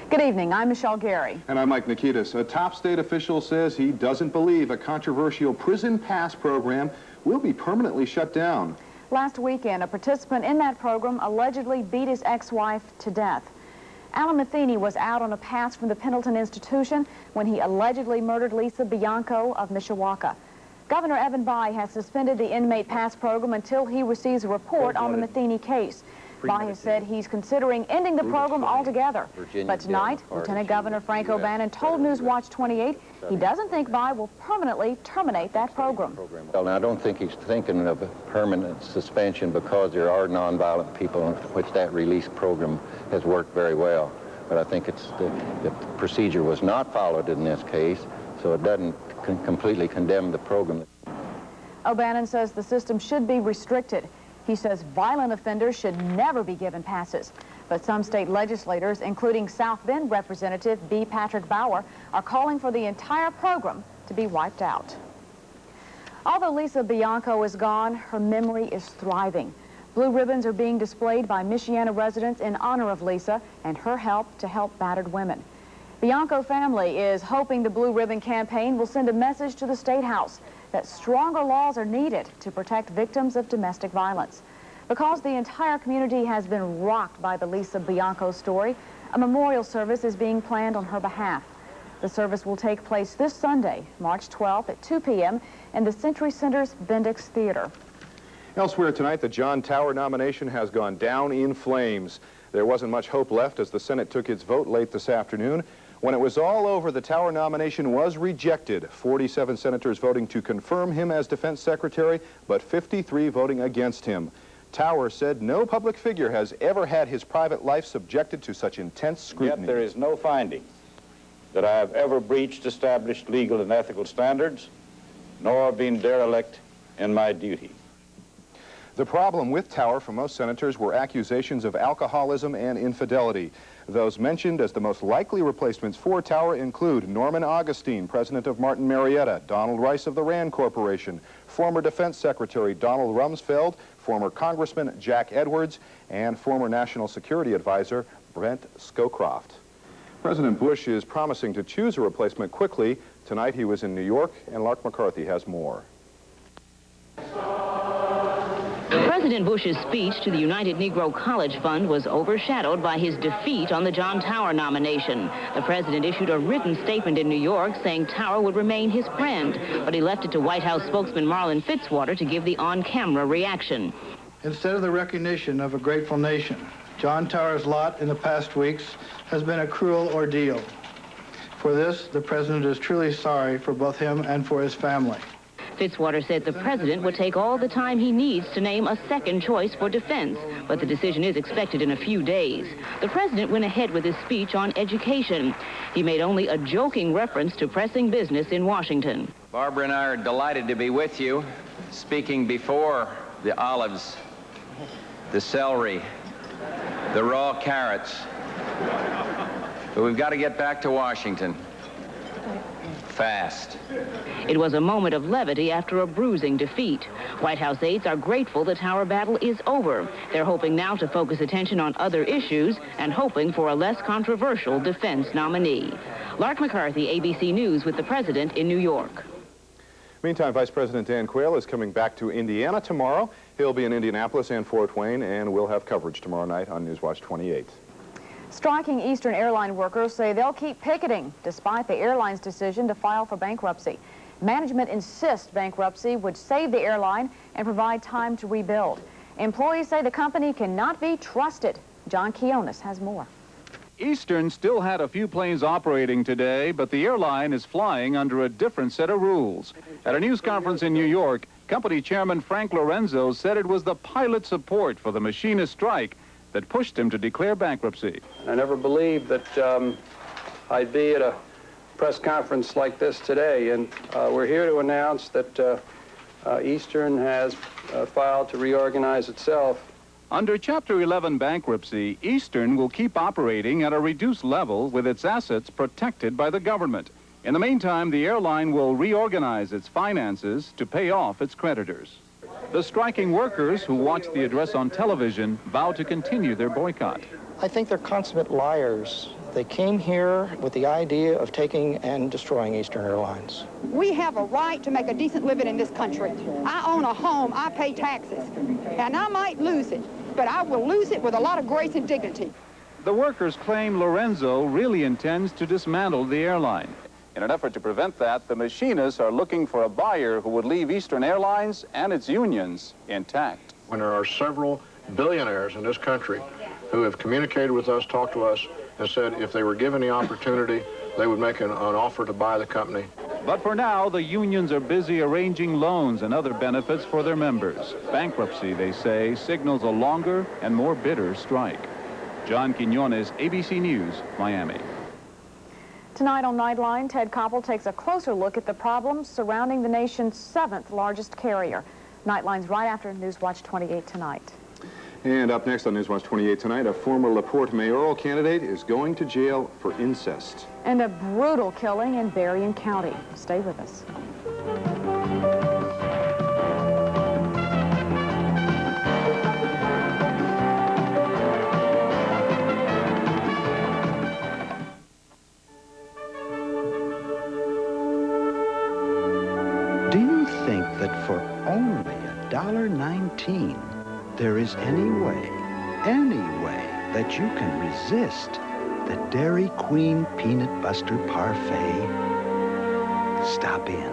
Good evening, I'm Michelle Gary. And I'm Mike Nikitas. A top state official says he doesn't believe a controversial prison pass program will be permanently shut down. Last weekend, a participant in that program allegedly beat his ex-wife to death. Alan Matheny was out on a pass from the Pendleton Institution when he allegedly murdered Lisa Bianco of Mishawaka. Governor Evan Bayh has suspended the inmate pass program until he receives a report on the Matheny case. Bayh has said he's considering ending the program altogether. But tonight, Lieutenant Governor Frank O'Bannon told NewsWatch 28 he doesn't think Bayh will permanently terminate that program. Well, I don't think he's thinking of a permanent suspension because there are nonviolent people in which that release program has worked very well. But I think it's the procedure was not followed in this case, so it doesn't completely condemn the program. O'Bannon says the system should be restricted. He says violent offenders should never be given passes. But some state legislators, including South Bend Representative B. Patrick Bauer, are calling for the entire program to be wiped out. Although Lisa Bianco is gone, her memory is thriving. Blue ribbons are being displayed by Michiana residents in honor of Lisa and her help to help battered women. Bianco family is hoping the Blue Ribbon campaign will send a message to the State House that stronger laws are needed to protect victims of domestic violence. Because the entire community has been rocked by the Lisa Bianco story, a memorial service is being planned on her behalf. The service will take place this Sunday, March 12th at 2 p.m. in the Century Center's Bendix Theater. Elsewhere tonight, the John Tower nomination has gone down in flames. There wasn't much hope left as the Senate took its vote late this afternoon. When it was all over, the Tower nomination was rejected. 47 senators voting to confirm him as defense secretary, but 53 voting against him. Tower said no public figure has ever had his private life subjected to such intense scrutiny. Yet there is no finding that I have ever breached established legal and ethical standards, nor been derelict in my duty. The problem with Tower for most senators were accusations of alcoholism and infidelity. Those mentioned as the most likely replacements for Tower include Norman Augustine, president of Martin Marietta, Donald Rice of the Rand Corporation, former Defense Secretary Donald Rumsfeld, former Congressman Jack Edwards, and former National Security Advisor Brent Scowcroft. President Bush is promising to choose a replacement quickly. Tonight he was in New York, and Lark McCarthy has more. President Bush's speech to the United Negro College Fund was overshadowed by his defeat on the John Tower nomination. The president issued a written statement in New York saying Tower would remain his friend, but he left it to White House spokesman Marlin Fitzwater to give the on-camera reaction. Instead of the recognition of a grateful nation, John Tower's lot in the past weeks has been a cruel ordeal. For this, the president is truly sorry for both him and for his family. Fitzwater said the president would take all the time he needs to name a second choice for defense, but the decision is expected in a few days. The president went ahead with his speech on education. He made only a joking reference to pressing business in Washington. Barbara and I are delighted to be with you, speaking before the olives, the celery, the raw carrots. But we've got to get back to Washington. Fast. It was a moment of levity after a bruising defeat. White House aides are grateful the Tower battle is over. They're hoping now to focus attention on other issues and hoping for a less controversial defense nominee. Lark McCarthy, ABC News, with the president in New York. Meantime, Vice President Dan Quayle is coming back to Indiana tomorrow. He'll be in Indianapolis and Fort Wayne, and we'll have coverage tomorrow night on NewsWatch 28. Striking Eastern airline workers say they'll keep picketing despite the airline's decision to file for bankruptcy. Management insists bankruptcy would save the airline and provide time to rebuild. Employees say the company cannot be trusted. John Quiones has more. Eastern still had a few planes operating today, but the airline is flying under a different set of rules. At a news conference in New York, company chairman Frank Lorenzo said it was the pilot support for the machinist strike that pushed him to declare bankruptcy. I never believed that I'd be at a press conference like this today, and we're here to announce that Eastern has filed to reorganize itself. Under Chapter 11 bankruptcy, Eastern will keep operating at a reduced level with its assets protected by the government. In the meantime, the airline will reorganize its finances to pay off its creditors. The striking workers who watched the address on television vow to continue their boycott. I think they're consummate liars. They came here with the idea of taking and destroying Eastern Airlines. We have a right to make a decent living in this country. I own a home, I pay taxes, and I might lose it, but I will lose it with a lot of grace and dignity. The workers claim Lorenzo really intends to dismantle the airline. In an effort to prevent that, the machinists are looking for a buyer who would leave Eastern Airlines and its unions intact. When there are several billionaires in this country who have communicated with us, talked to us, and said if they were given the opportunity, they would make an offer to buy the company. But for now, the unions are busy arranging loans and other benefits for their members. Bankruptcy, they say, signals a longer and more bitter strike. John Quinones, ABC News, Miami. Tonight on Nightline, Ted Koppel takes a closer look at the problems surrounding the nation's 7th largest carrier. Nightline's right after NewsWatch 28 tonight. And up next on NewsWatch 28 tonight, a former LaPorte mayoral candidate is going to jail for incest. And a brutal killing in Berrien County. Stay with us. Do you think that for only $1.19, there is any way that you can resist the Dairy Queen Peanut Buster Parfait? Stop in.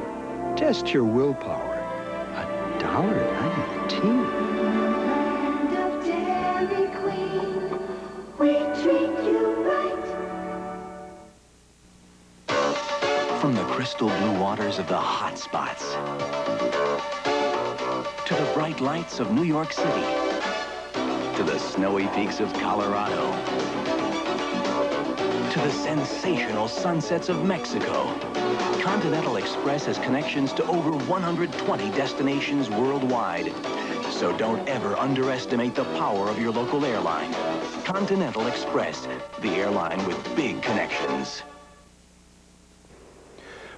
Test your willpower. $1.19. Land of Dairy Queen, we treat you right. From the crystal blue waters of the hot spots to the bright lights of New York City, to the snowy peaks of Colorado, to the sensational sunsets of Mexico, Continental Express has connections to over 120 destinations worldwide. So don't ever underestimate the power of your local airline. Continental Express, the airline with big connections.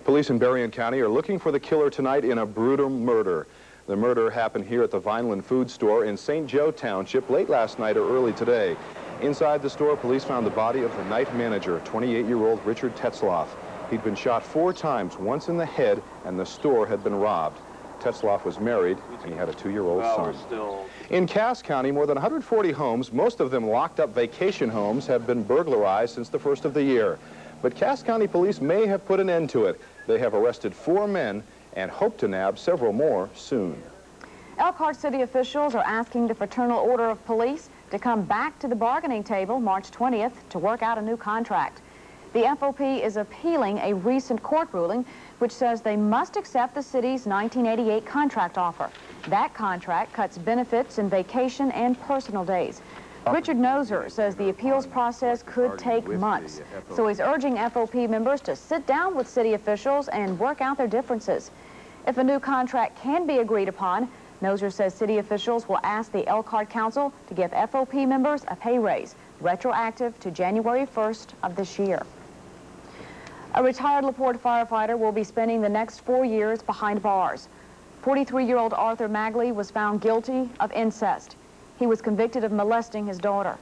Police in Berrien County are looking for the killer tonight in a brutal murder. The murder happened here at the Vineland Food Store in St. Joe Township late last night or early today. Inside the store, police found the body of the night manager, 28-year-old Richard Tetzloff. He'd been shot 4 times, once in the head, and the store had been robbed. Tetzloff was married, and he had a 2-year-old son. In Cass County, more than 140 homes, most of them locked-up vacation homes, have been burglarized since the first of the year. But Cass County police may have put an end to it. They have arrested 4 men and hope to nab several more soon. Elkhart City officials are asking the Fraternal Order of Police to come back to the bargaining table March 20th to work out a new contract. The FOP is appealing a recent court ruling which says they must accept the city's 1988 contract offer. That contract cuts benefits and vacation and personal days. Richard Noser says the appeals process could take months, so he's urging FOP members to sit down with city officials and work out their differences. If a new contract can be agreed upon, Noser says city officials will ask the Elkhart Council to give FOP members a pay raise, retroactive to January 1st of this year. A retired LaPorte firefighter will be spending the next 4 years behind bars. 43-year-old Arthur Magley was found guilty of incest. He was convicted of molesting his daughter.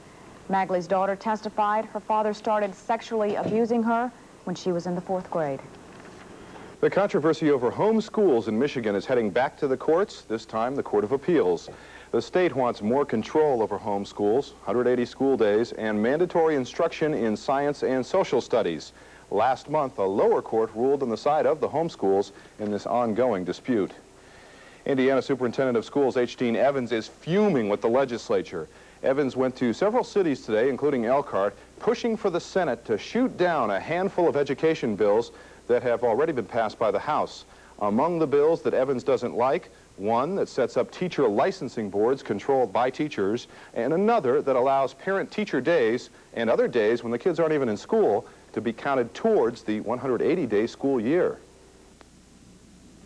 Magley's daughter testified her father started sexually abusing her when she was in the 4th grade. The controversy over home schools in Michigan is heading back to the courts, this time the Court of Appeals. The state wants more control over home schools, 180 school days, and mandatory instruction in science and social studies. Last month, a lower court ruled on the side of the home schools in this ongoing dispute. Indiana Superintendent of Schools H. Dean Evans is fuming with the legislature. Evans went to several cities today, including Elkhart, pushing for the Senate to shoot down a handful of education bills that have already been passed by the House. Among the bills that Evans doesn't like, one that sets up teacher licensing boards controlled by teachers, and another that allows parent-teacher days and other days when the kids aren't even in school to be counted towards the 180-day school year.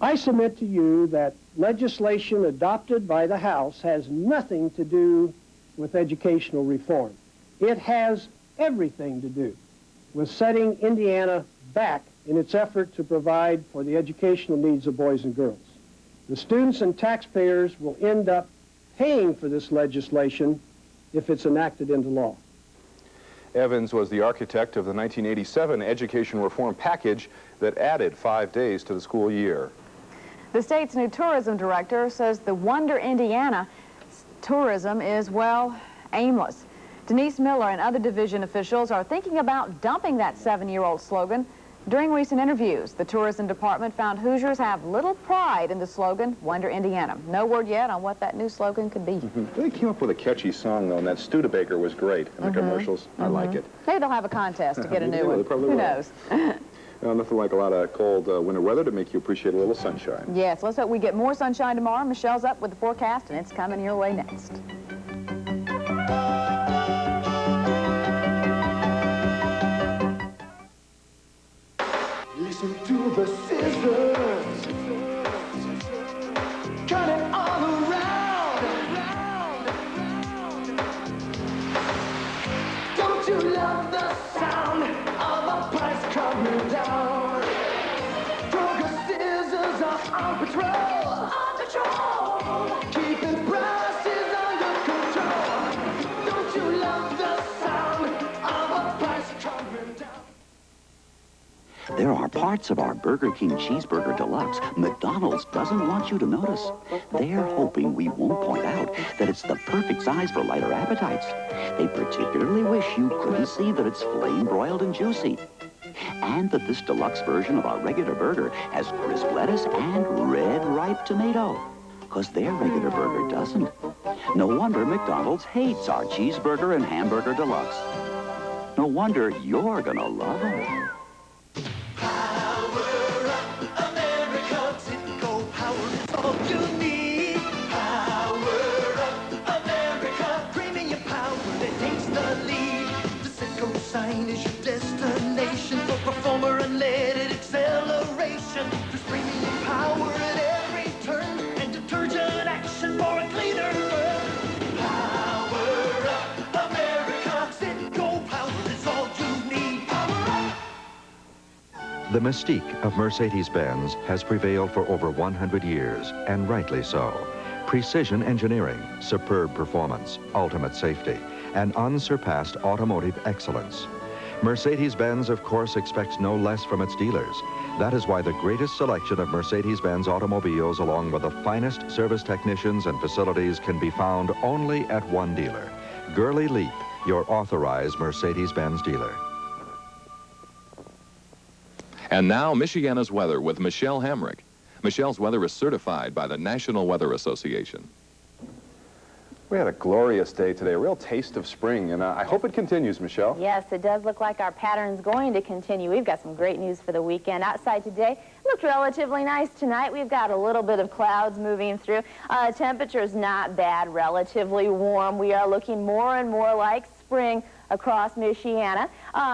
I submit to you that legislation adopted by the House has nothing to do with educational reform. It has everything to do with setting Indiana back in its effort to provide for the educational needs of boys and girls. The students and taxpayers will end up paying for this legislation if it's enacted into law. Evans was the architect of the 1987 education reform package that added 5 days to the school year. The state's new tourism director says the Wonder Indiana tourism is, well, aimless. Denise Miller and other division officials are thinking about dumping that 7-year-old slogan. During recent interviews, the tourism department found Hoosiers have little pride in the slogan, Wonder Indiana. No word yet on what that new slogan could be. They came up with a catchy song, though, and that Studebaker was great in the commercials. I like it. Maybe they'll have a contest to get a new one. Who knows? Nothing like a lot of cold winter weather to make you appreciate a little sunshine. Yes, let's hope we get more sunshine tomorrow. Michelle's up with the forecast, and it's coming your way next. Listen to the scissors, cut it all around. Don't you love the sound of a price coming down? Kroger scissors are on patrol, keeping prices under control. Don't you love the sound of a price coming down? There are parts of our Burger King Cheeseburger Deluxe McDonald's doesn't want you to notice. They're hoping we won't point out that it's the perfect size for lighter appetites. They particularly wish you couldn't see that it's flame-broiled and juicy. And that this deluxe version of our regular burger has crisp lettuce and red ripe tomato. Because their regular burger doesn't. No wonder McDonald's hates our Cheeseburger and Hamburger Deluxe. No wonder you're gonna love them. Sign is your destination for performer unleaded acceleration. There's premium power at every turn and detergent action for a cleaner burn. Power up, America. Citgo power is all you need. Power up. The mystique of Mercedes-Benz has prevailed for over 100 years, and rightly so. Precision engineering, superb performance, ultimate safety, and unsurpassed automotive excellence. Mercedes-Benz, of course, expects no less from its dealers. That is why the greatest selection of Mercedes-Benz automobiles, along with the finest service technicians and facilities, can be found only at one dealer. Gurley Leap, your authorized Mercedes-Benz dealer. And now, Michiana's weather with Michelle Hamrick. Michelle's weather is certified by the National Weather Association. We had a glorious day today, a real taste of spring, and I hope it continues, Michelle. Yes, it does look like our pattern's going to continue. We've got some great news for the weekend. Outside today, looked relatively nice tonight. We've got a little bit of clouds moving through. Temperature's not bad, relatively warm. We are looking more and more like spring across Michiana,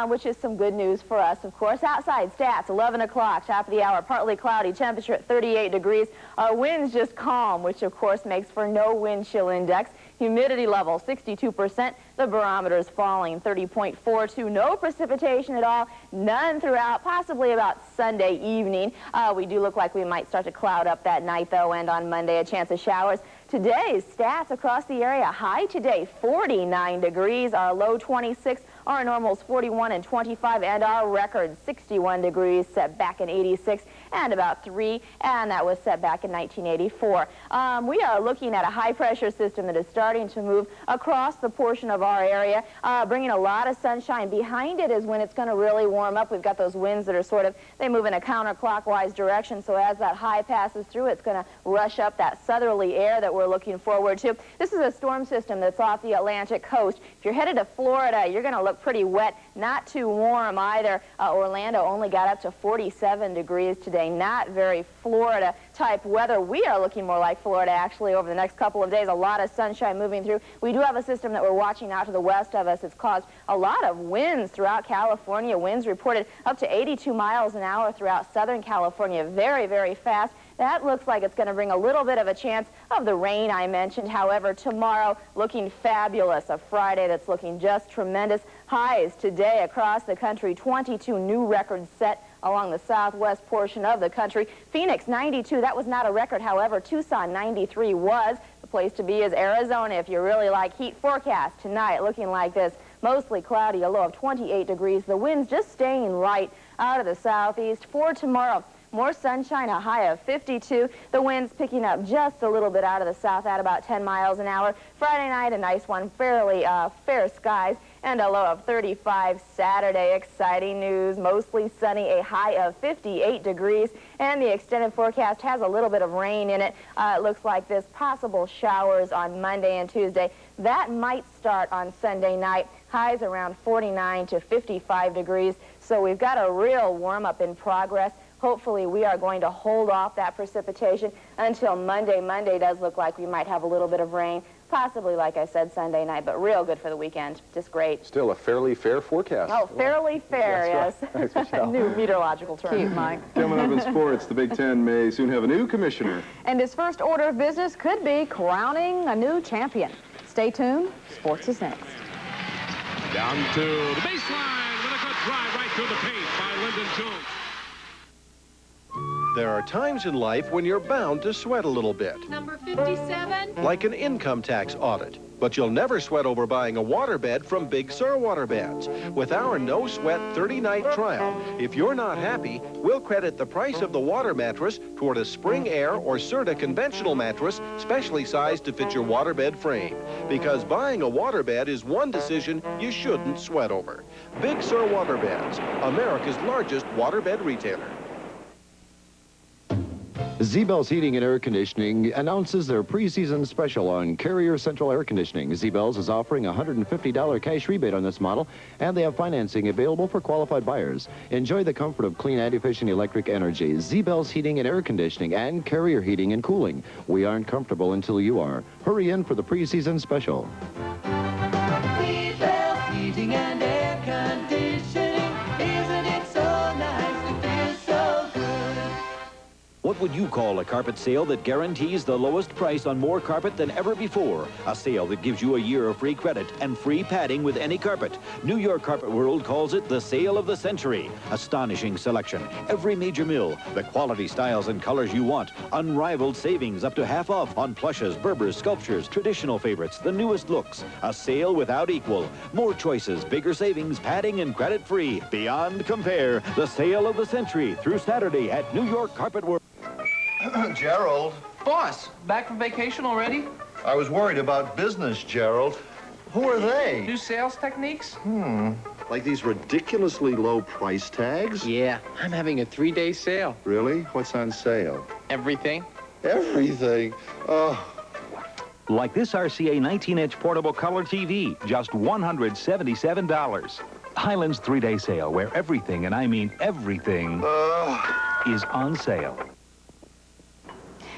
which is some good news for us, of course. Outside stats, 11 o'clock, top of the hour, partly cloudy, temperature at 38 degrees. Our wind's just calm, which of course makes for no wind chill index. Humidity level, 62%. The barometer's falling, 30.42. No precipitation at all, none throughout, possibly about Sunday evening. We do look like we might start to cloud up that night, though, and on Monday, a chance of showers. Today's stats across the area, high today, 49 degrees, our low 26, our normals 41 and 25, and our record 61 degrees set back in 86 and about 3, and that was set back in 1984. We are looking at a high-pressure system that is starting to move across the portion of our area, bringing a lot of sunshine. Behind it is when it's going to really warm up. We've got those winds that are sort of, they move in a counterclockwise direction, so as that high passes through, it's going to rush up that southerly air that we're looking forward to. This is a storm system that's off the Atlantic coast. If you're headed to Florida, you're going to look pretty wet, not too warm either. Orlando only got up to 47 degrees today. Not very Florida-type weather. We are looking more like Florida, actually, over the next couple of days. A lot of sunshine moving through. We do have a system that we're watching out to the west of us. It's caused a lot of winds throughout California. Winds reported up to 82 miles an hour throughout Southern California. Very, very fast. That looks like it's going to bring a little bit of a chance of the rain I mentioned. However, tomorrow looking fabulous. A Friday that's looking just tremendous. Highs today across the country. 22 new records set along the southwest portion of the country. Phoenix, 92. That was not a record. However, Tucson, 93 was. The place to be is Arizona if you really like heat. Forecast tonight looking like this. Mostly cloudy, a low of 28 degrees. The winds just staying light out of the southeast. For tomorrow, more sunshine, a high of 52. The winds picking up just a little bit out of the south at about 10 miles an hour. Friday night, a nice one, fairly fair skies, and a low of 35. Saturday, exciting news, mostly sunny, a high of 58 degrees, and the extended forecast has a little bit of rain in it. It looks like this possible showers on Monday and Tuesday. That might start on Sunday night. Highs around 49 to 55 degrees, so we've got a real warm-up in progress. Hopefully, we are going to hold off that precipitation until Monday. Monday does look like we might have a little bit of rain, possibly, like I said, Sunday night, but real good for the weekend. Just great. Still a fairly fair forecast. Oh, fairly fair, yes. Right. Thanks, Michelle. New meteorological term. Cute, Mike. Coming up in sports, the Big Ten may soon have a new commissioner. And his first order of business could be crowning a new champion. Stay tuned. Sports is next. Down to the baseline with a good drive right through the paint by Lyndon Jones. There are times in life when you're bound to sweat a little bit. Number 57. Like an income tax audit. But you'll never sweat over buying a waterbed from Big Sur Waterbeds. With our no-sweat 30-night trial, if you're not happy, we'll credit the price of the water mattress toward a Spring Air or Serta conventional mattress specially sized to fit your waterbed frame. Because buying a waterbed is one decision you shouldn't sweat over. Big Sur Waterbeds, America's largest waterbed retailer. Z-Bell's Heating and Air Conditioning announces their preseason special on Carrier Central Air Conditioning. Z-Bell's is offering a $150 cash rebate on this model, and they have financing available for qualified buyers. Enjoy the comfort of clean and efficient electric energy. Z-Bell's Heating and Air Conditioning and Carrier Heating and Cooling. We aren't comfortable until you are. Hurry in for the preseason special. Z-Bell's Heating and Air Conditioning. Isn't it so nice to feel so good? What would you call a carpet sale that guarantees the lowest price on more carpet than ever before? A sale that gives you a year of free credit and free padding with any carpet. New York Carpet World calls it the sale of the century. Astonishing selection. Every major mill. The quality, styles, and colors you want. Unrivaled savings up to half off on plushes, Berbers, sculptures, traditional favorites, the newest looks. A sale without equal. More choices, bigger savings, padding, and credit free. Beyond compare. The sale of the century through Saturday at New York Carpet World. Gerald. Boss, back from vacation already? I was worried about business, Gerald. Who are they? New sales techniques? Like these ridiculously low price tags? Yeah, I'm having a 3-day sale. Really? What's on sale? Everything. Everything? Oh. Like this RCA 19-inch portable color TV, just $177. Highland's 3-day sale, where everything, and I mean everything, is on sale.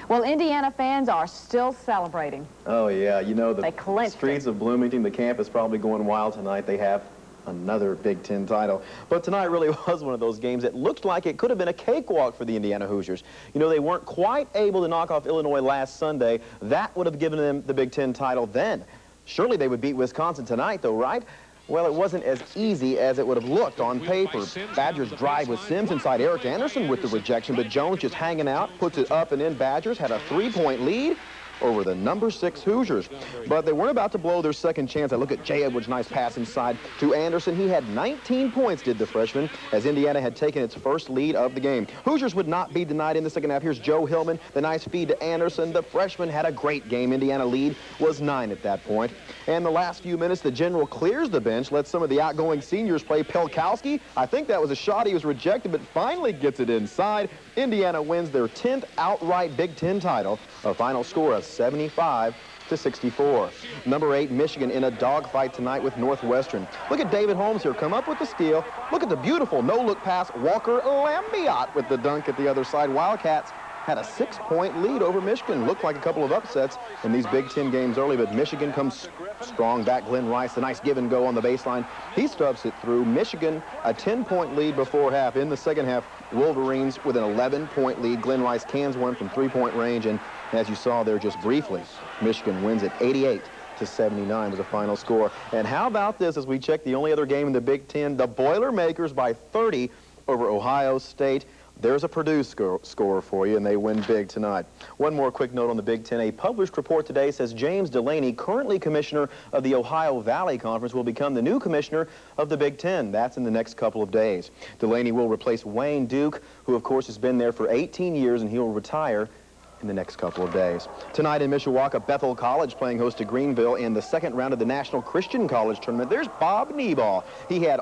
Well, Indiana fans are still celebrating. Oh, yeah. You know, They the clinched streets of Bloomington, the campus probably going wild tonight. They have another Big Ten title. But tonight really was one of those games that looked like it could have been a cakewalk for the Indiana Hoosiers. You know, they weren't quite able to knock off Illinois last Sunday. That would have given them the Big Ten title then. Surely they would beat Wisconsin tonight, though, right? Well, it wasn't as easy as it would have looked on paper. Badgers drive with Sims inside Eric Anderson with the rejection, but Jones just hanging out, puts it up and in. Badgers had a 3-point lead over the number 6 Hoosiers. But they weren't about to blow their second chance. I look at Jay Edwards' nice pass inside to Anderson. He had 19 points, did the freshman, as Indiana had taken its first lead of the game. Hoosiers would not be denied in the second half. Here's Joe Hillman, the nice feed to Anderson. The freshman had a great game. Indiana lead was 9 at that point. And the last few minutes, the general clears the bench, lets some of the outgoing seniors play. Pelkowski, I think that was a shot. He was rejected, but finally gets it inside. Indiana wins their 10th outright Big Ten title. A final score of 75-64. Number 8, Michigan in a dogfight tonight with Northwestern. Look at David Holmes here come up with the steal. Look at the beautiful no-look pass. Walker Lambiot with the dunk at the other side. Wildcats had a 6-point lead over Michigan. Looked like a couple of upsets in these Big Ten games early, but Michigan comes strong back. Glenn Rice, a nice give and go on the baseline. He stuffs it through. Michigan, a 10-point lead before half. In the second half, Wolverines with an 11-point lead. Glenn Rice cans one from 3-point range, and as you saw there just briefly, Michigan wins it 88-79 was the final score. And how about this as we check the only other game in the Big Ten? The Boilermakers by 30 over Ohio State. There's a Purdue score for you, and they win big tonight. One more quick note on the Big Ten. A published report today says James Delaney, currently commissioner of the Ohio Valley Conference, will become the new commissioner of the Big Ten. That's in the next couple of days. Delaney will replace Wayne Duke, who, of course, has been there for 18 years, and he will retire in the next couple of days. Tonight in Mishawaka, Bethel College playing host to Greenville in the second round of the National Christian College Tournament. There's Bob Neighball. He led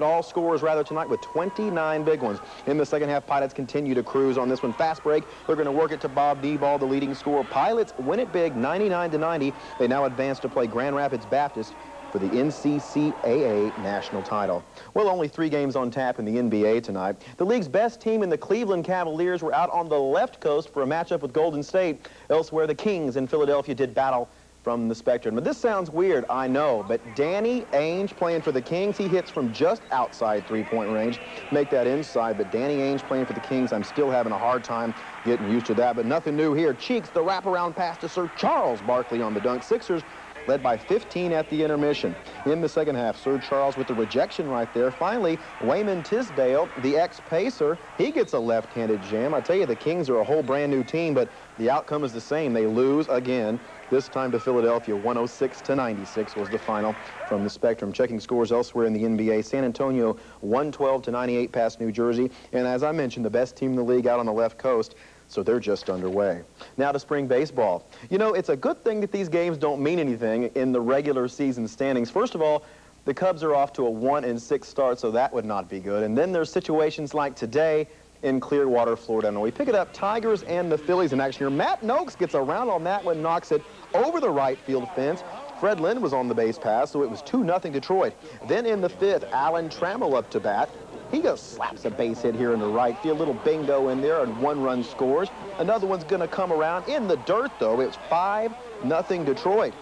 all scorers tonight with 29 big ones. In the second half, Pilots continue to cruise on this one. Fast break. They're going to work it to Bob Neighball, the leading scorer. Pilots win it big, 99-90. They now advance to play Grand Rapids Baptist for the NCCAA national title. Well, only 3 games on tap in the NBA tonight. The league's best team in the Cleveland Cavaliers were out on the left coast for a matchup with Golden State. Elsewhere, the Kings in Philadelphia did battle from the Spectrum. But this sounds weird, I know, but Danny Ainge playing for the Kings, he hits from just outside three-point range. Make that inside, but Danny Ainge playing for the Kings, I'm still having a hard time getting used to that. But nothing new here. Cheeks, the wraparound pass to Sir Charles Barkley on the dunk. Sixers led by 15 at the intermission. In the second half, Sir Charles with the rejection right there. Finally, Wayman Tisdale, the ex-Pacer, he gets a left-handed jam. I tell you, the Kings are a whole brand new team, but the outcome is the same. They lose again, this time to Philadelphia. 106-96 was the final from the Spectrum. Checking scores elsewhere in the NBA, San Antonio 112-98 past New Jersey. And as I mentioned, the best team in the league out on the left coast. So they're just underway. Now to spring baseball. You know, it's a good thing that these games don't mean anything in the regular season standings. First of all, the Cubs are off to a 1-6 start, so that would not be good. And then there's situations like today in Clearwater, Florida. And we pick it up, Tigers and the Phillies in action here. Matt Noakes gets around on that one, knocks it over the right field fence. Fred Lynn was on the base pass, so it was 2-0 Detroit. Then in the 5th, Alan Trammell up to bat. He just slaps a base hit here in the right field. Little bingo in there, and 1-run scores. Another one's going to come around in the dirt, though. It's 5-0 Detroit.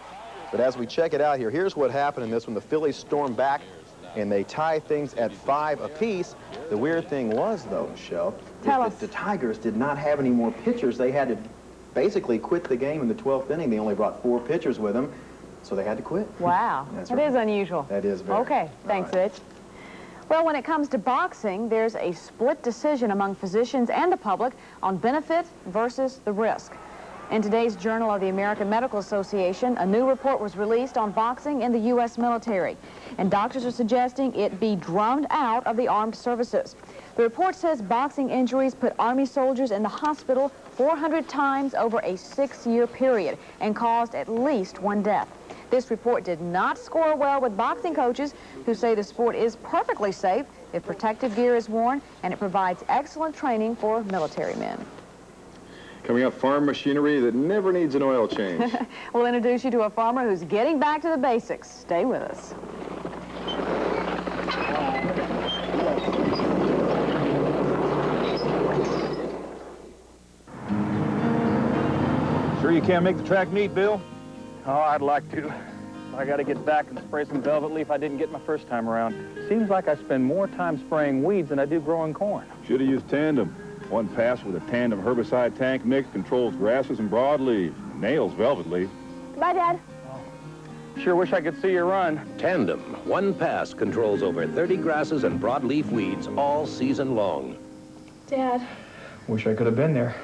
But as we check it out here, here's what happened in this one. The Phillies storm back, and they tie things at 5 apiece. The weird thing was, though, Michelle, that the Tigers did not have any more pitchers. They had to basically quit the game in the 12th inning. They only brought 4 pitchers with them, so they had to quit. Wow. That is unusual. That is very. Okay. Thanks, Rich. Well, when it comes to boxing, there's a split decision among physicians and the public on benefit versus the risk. In today's Journal of the American Medical Association, a new report was released on boxing in the U.S. military, and doctors are suggesting it be drummed out of the armed services. The report says boxing injuries put Army soldiers in the hospital 400 times over a 6-year period and caused at least 1 death. This report did not score well with boxing coaches who say the sport is perfectly safe if protective gear is worn, and it provides excellent training for military men. Coming up, farm machinery that never needs an oil change. We'll introduce you to a farmer who's getting back to the basics. Stay with us. Sure you can't make the track neat, Bill? Oh, I'd like to. I got to get back and spray some velvet leaf I didn't get my first time around. Seems like I spend more time spraying weeds than I do growing corn. Should have used Tandem. One pass with a Tandem herbicide tank mix controls grasses and broadleaf. Nails velvet leaf. Bye, Dad. Sure wish I could see you run. Tandem. One pass controls over 30 grasses and broadleaf weeds all season long. Dad. Wish I could have been there.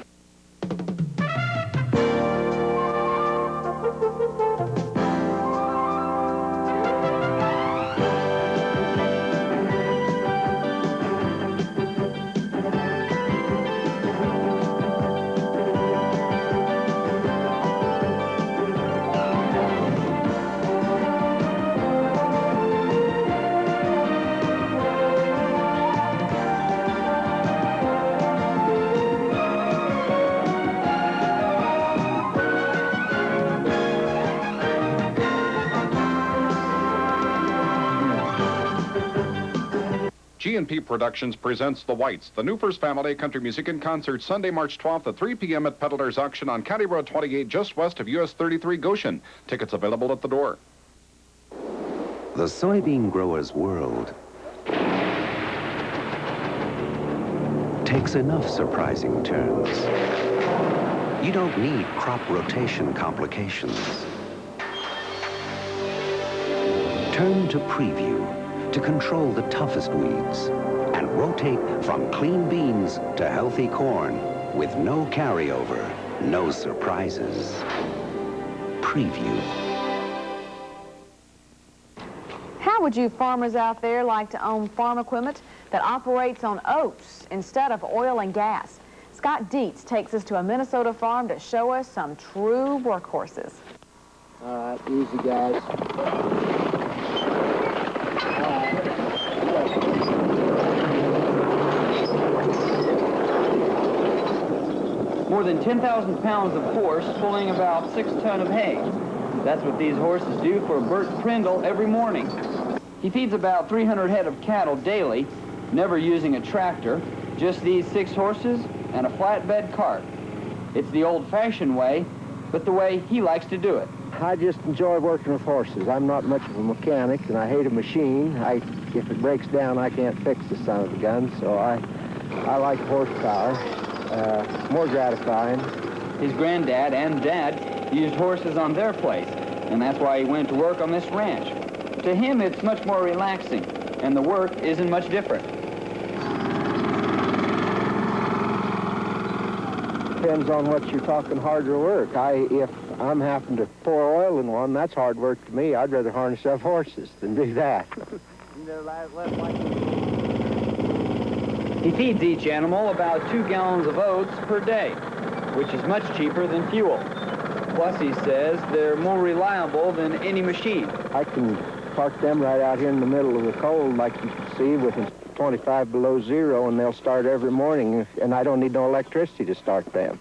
G&P Productions presents The Whites, the new First Family Country Music in Concert, Sunday, March 12th at 3 p.m. at Peddler's Auction on County Road 28, just west of US 33 Goshen. Tickets available at the door. The soybean grower's world takes enough surprising turns. You don't need crop rotation complications. Turn to Preview to control the toughest weeds and rotate from clean beans to healthy corn with no carryover, no surprises. Preview. How would you farmers out there like to own farm equipment that operates on oats instead of oil and gas? Scott Dietz takes us to a Minnesota farm to show us some true workhorses. All right, easy, guys. More than 10,000 pounds of horse pulling about 6 tons of hay. That's what these horses do for Bert Prindle every morning. He feeds about 300 head of cattle daily, never using a tractor, just these 6 horses and a flatbed cart. It's the old-fashioned way, but the way he likes to do it. I just enjoy working with horses. I'm not much of a mechanic, and I hate a machine. If it breaks down, I can't fix the son of a gun, so I like horsepower. More gratifying. His granddad and dad used horses on their place, and that's why he went to work on this ranch. To him, it's much more relaxing, and the work isn't much different. Depends on what you're talking harder work. If I'm having to pour oil in one, that's hard work to me. I'd rather harness up horses than do that. He feeds each animal about 2 gallons of oats per day, which is much cheaper than fuel. Plus, he says, they're more reliable than any machine. I can park them right out here in the middle of the cold, like you can see, with 25 below zero, and they'll start every morning, and I don't need no electricity to start them.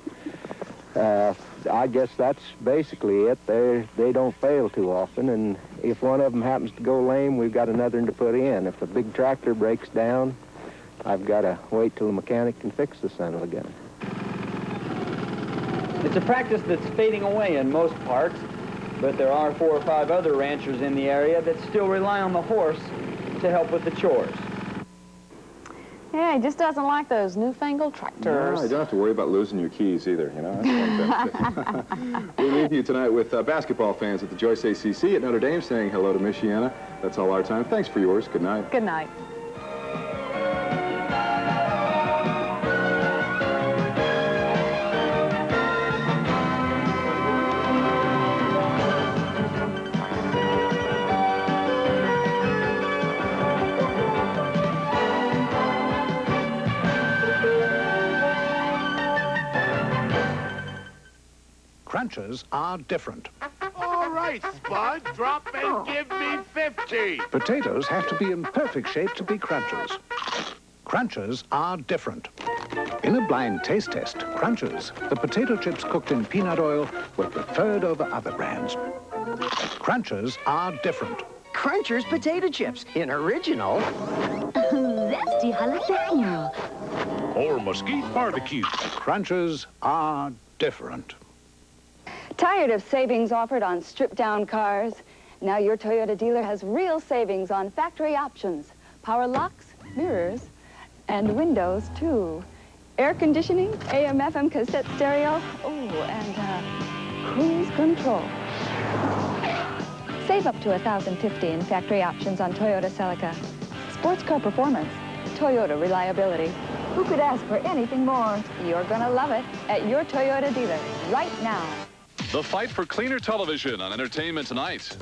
I guess that's basically it. They don't fail too often, and if one of them happens to go lame, we've got another one to put in. If a big tractor breaks down, I've got to wait till the mechanic can fix the son of a gun. It's a practice that's fading away in most parts, but there are 4 or 5 other ranchers in the area that still rely on the horse to help with the chores. Yeah, he just doesn't like those newfangled tractors. No, you don't have to worry about losing your keys either, you know. That's one benefit. We leave you tonight with basketball fans at the Joyce ACC at Notre Dame saying hello to Michiana. That's all our time. Thanks for yours. Good night. Good night. Crunchers are different. All right, Spud, drop and give me 50. Potatoes have to be in perfect shape to be crunchers. Crunchers are different. In a blind taste test, Crunchers, the potato chips cooked in peanut oil, were preferred over other brands. Crunchers are different. Crunchers potato chips in original. Zesty jalapeno. Or mesquite barbecue. Crunchers are different. Tired of savings offered on stripped-down cars? Now your Toyota dealer has real savings on factory options. Power locks, mirrors, and windows, too. Air conditioning, AM/FM cassette stereo, and cruise control. Save up to $1,050 in factory options on Toyota Celica. Sports car performance, Toyota reliability. Who could ask for anything more? You're gonna love it at your Toyota dealer right now. The fight for cleaner television on Entertainment Tonight.